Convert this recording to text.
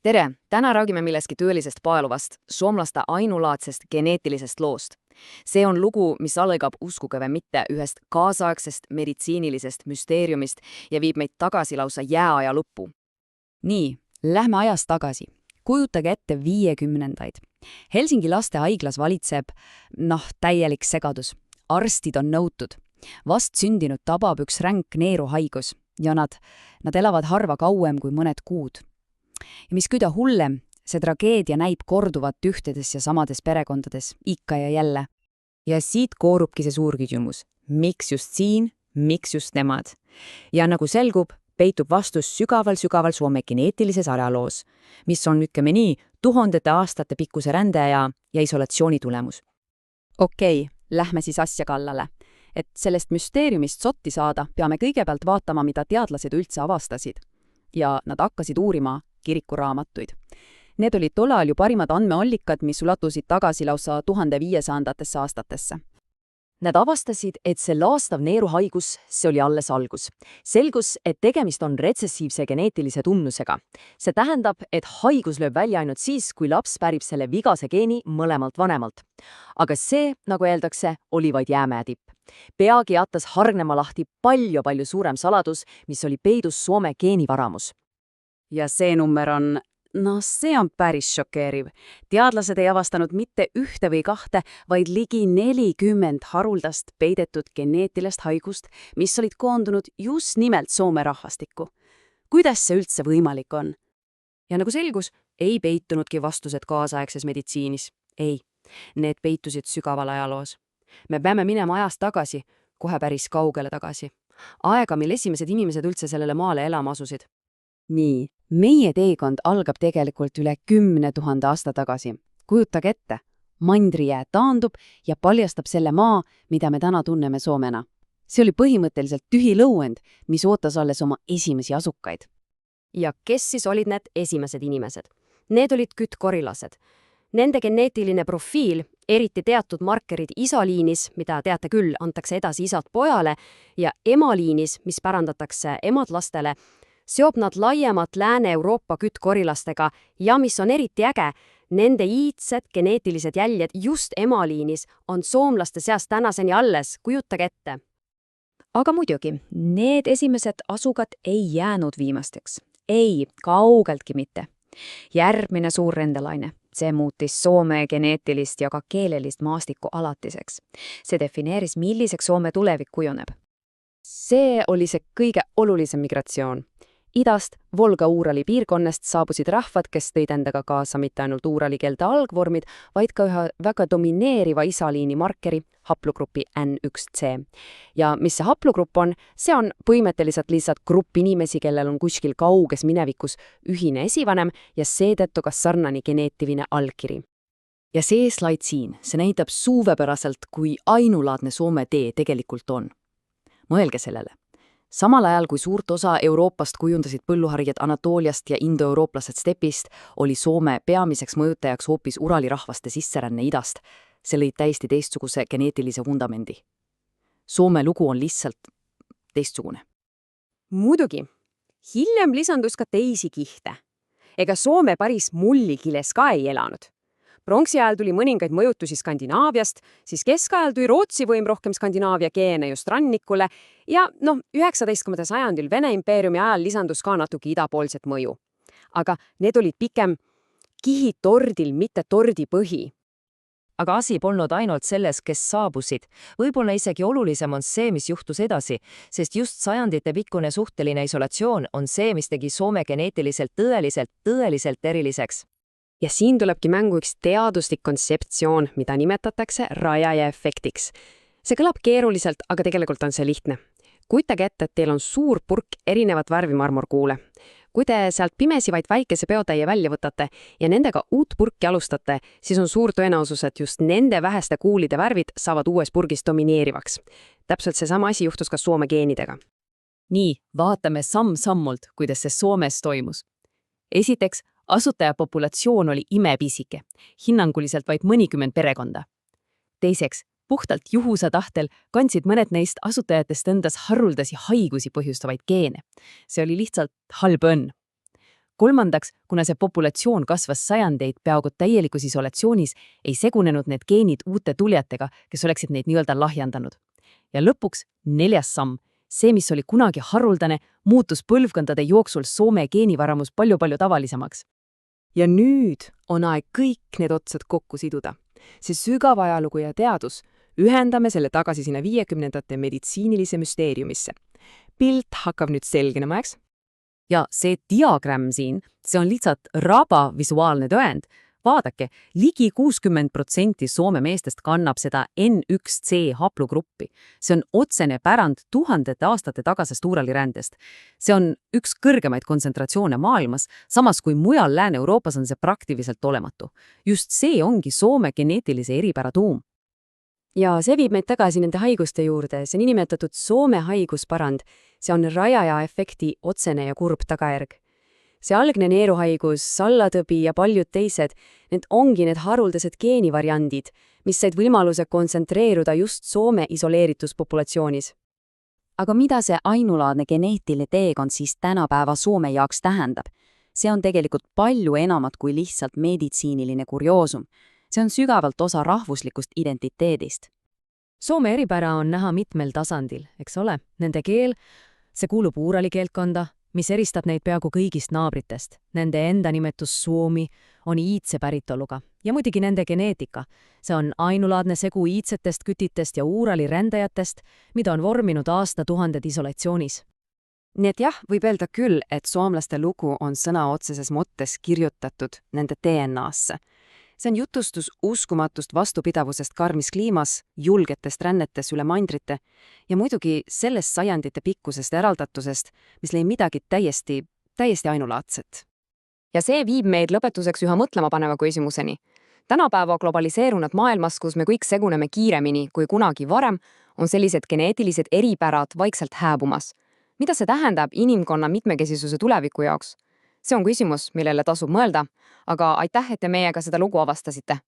Tere! Täna räägime millestki tõelisest paeluvast, soomlaste ainulaadsest geneetilisest loost. See on lugu, mis algab, uskuge või mitte, ühest kaasaegsest meditsiinilisest müsteeriumist ja viib meid tagasi lausa jääaja lõppu. Nii, lähme ajas tagasi. Kujutage ette 50-ndaid. Helsingi lastehaiglas valitseb, täielik segadus. Arstid on nõutud. Vastsündinud tabab üks ränk neeruhaigus ja nad elavad harva kauem kui mõned kuud. Ja mis kõige hullem, see tragöödia näib korduvat ühtedes ja samades perekondades, ikka ja jälle. Ja siit koorubki see suur küsimus. Miks just siin, miks just nemad? Ja nagu selgub, peitub vastus sügaval Soome geneetilises ajaloos, mis on, ütleme nii, tuhandete aastate pikkuse rände ja isolatsiooni tulemus. Okei, lähme siis asja kallale. Et sellest müsteeriumist sotti saada, peame kõigepealt vaatama, mida teadlased üldse avastasid. Ja nad hakkasid uurima kirikuraamatuid. Need olid tollal ju parimad andmeallikad, mis ulatusid tagasi lausa 1500-ndatesse aastatesse. Nad avastasid, et see laastav neeruhaigus, see oli alles algus. Selgus, et tegemist on retsessiivse geneetilise tunnusega. See tähendab, et haigus lööb välja ainult siis, kui laps pärib selle vigase geeni mõlemalt vanemalt. Aga see, nagu öeldakse, oli vaid jäämäe tipp. Peagi jättas hargnema lahti palju suurem saladus, mis oli peidus Soome geenivaramus. Ja see number on, see on päris šokeeriv. Teadlased ei avastanud mitte ühte või kahte, vaid ligi 40 haruldast peidetud geneetilist haigust, mis olid koondunud just nimelt Soome rahvastikku. Kuidas see üldse võimalik on? Ja nagu selgus, ei peitunudki vastused kaasaegses meditsiinis. Ei, need peitusid sügaval ajaloos. Me peame minema ajas tagasi, kohe päris kaugele tagasi. Aega, mil esimesed inimesed üldse sellele maale elama asusid. Nii, meie teekond algab tegelikult üle 10 000 aasta tagasi. Kujutage ette, mandrijää taandub ja paljastab selle maa, mida me täna tunneme Soomena. See oli põhimõtteliselt tühi lõuend, mis ootas alles oma esimesi asukaid. Ja kes siis olid need esimesed inimesed? Need olid kütkorilased. Nende geneetiline profiil, eriti teatud markerid isaliinis, mida teate küll, antakse edasi isad pojale, ja emaliinis, mis pärandatakse emad lastele, seob nad laiemat Lääne-Euroopa kütkorilastega ja mis on eriti äge, nende iidsed geneetilised jäljed just emaliinis on soomlaste seas tänaseni alles, kujutage ette. Aga muidugi, need esimesed asukad ei jäänud viimasteks. Ei, kaugeltki mitte. Järgmine suur rendelaine. See muutis Soome geneetilist ja ka keelelist maastikku alatiseks. See defineeris, milliseks Soome tulevik kujuneb. See oli see kõige olulisem migratsioon. Idast, Volga-Uurali piirkonnast saabusid rahvad, kes tõid endaga kaasa mitte ainult uurali keelte algvormid, vaid ka ühe väga domineeriva isaliini markeri, haplogrupi N1C. Ja mis see haplogrupp on? See on põhimõtteliselt lihtsalt grupp inimesi, kellel on kuskil kauges minevikus ühine esivanem ja seetõttu ka sarnane geneetiline allkiri. Ja see slaid siin, see näitab suurepäraselt, kui ainulaadne Soome tee tegelikult on. Mõelge sellele. Samal ajal, kui suurt osa Euroopast kujundasid põlluharjad Anatooliast ja indoeurooplased stepist, oli Soome peamiseks mõjutajaks hoopis Urali rahvaste sisseränne idast. See lõi täiesti teistsuguse geneetilise vundamendi. Soome lugu on lihtsalt teistsugune. Muidugi, hiljem lisandus ka teisi kihte. Ega Soome päris mullikiles ka ei elanud. Pronksi ajal tuli mõningaid mõjutusi Skandinaaviast, siis keskajal tuli Rootsi võim rohkem Skandinaavia geene just rannikule ja 19. sajandil Vene impeeriumi ajal lisandus ka natuke idapoolset mõju. Aga need olid pikem kihid tordil, mitte tordi põhi. Aga asi polnud ainult selles, kes saabusid. Võib-olla isegi olulisem on see, mis juhtus edasi, sest just sajandite pikkune suhteline isolatsioon on see, mis tegi Soome geneetiliselt tõeliselt eriliseks. Ja siin tulebki mängu üks teaduslik kontseptsioon, mida nimetatakse rajaja efektiks. See kõlab keeruliselt, aga tegelikult on see lihtne. Kujutage ette, et teil on suur purk erinevat värvi marmorkuule. Kui te sealt pimesi vaid väikese peotäie välja võtate ja nendega uut purki alustate, siis on suur tõenäosus, et just nende väheste kuulide värvid saavad uues purgis domineerivaks. Täpselt seesama asi juhtus ka Soome geenidega. Nii, vaatame samm-sammult, kuidas see Soomes toimus. Esiteks, asutaja populatsioon oli imepisike, hinnanguliselt vaid mõnikümmend perekonda. Teiseks, puhtalt juhusa tahtel kandsid mõned neist asutajatest endas haruldasi haigusi põhjustavaid geene. See oli lihtsalt halb õnn. kolmandaks, kuna see populatsioon kasvas sajandeid peaaegu täielikus isolatsioonis, ei segunenud need geenid uute tulijatega, kes oleksid neid nii-öelda lahjandanud. Ja lõpuks 4. samm. See, mis oli kunagi haruldane, muutus põlvkondade jooksul Soome geenivaramus palju-palju tavalisemaks. Ja nüüd on aeg kõik need otsad kokku siduda. See sügav ajalugu ja teadus, ühendame selle tagasi sinna 50ndate meditsiinilise müsteeriumisse. Pilt hakkab nüüd selginema, eks? Ja see diagramm siin, see on lihtsalt raba visuaalne tõend. Vaadake, ligi 60% Soome meestest kannab seda N1C haplugruppi. See on otsene pärand tuhandete aastate tagasest Uuralirändest. See on üks kõrgemaid kontsentratsioone maailmas, samas kui mujal Lääne-Euroopas on see praktiliselt olematu. Just see ongi Soome geneetilise eripära tuum. Ja see viib meid tagasi nende haiguste juurde, see niinimetatud Soome haiguspärand. See on rajaja efekti otsene ja kurb tagajärg. See algne neeruhaigus, sallatõbi ja paljud teised, need ongi need haruldased geenivariandid, mis said võimaluse kontsentreeruda just Soome isoleerituspopulatsioonis. Aga mida see ainulaadne geneetiline teekond siis tänapäeva Soome jaoks tähendab? See on tegelikult palju enamat kui lihtsalt meditsiiniline kurioosum. See on sügavalt osa rahvuslikust identiteedist. Soome eripära on näha mitmel tasandil, eks ole? Nende keel, see kuulub Uurali keeltkonda, mis eristab neid peaaegu kõigist naabritest. Nende enda nimetus Suomi on iidse päritoluga ja muidugi nende geneetika. See on ainulaadne segu iidsetest kütitest ja Uurali rändajatest, mida on vorminud aastatuhanded isolatsioonis. Nii et jah, võib öelda küll, et soomlaste lugu on sõna otseses mõttes kirjutatud nende DNA-sse. See on jutustus uskumatust vastupidavusest karmis kliimas, julgetest rännetes üle mandrite ja muidugi sellest sajandite pikkusest eraldatusest, mis lõi midagi täiesti ainulaadset. Ja see viib meid lõpetuseks üha mõtlemapaneva küsimuseni. Tänapäeva globaliseerunud maailmas, kus me kõik seguneme kiiremini kui kunagi varem, on sellised geneetilised eripärad vaikselt hääbumas. Mida see tähendab inimkonna mitmekesisuse tuleviku jaoks? See on küsimus, millele tasub mõelda, aga aitäh, et te meiega seda lugu avastasite.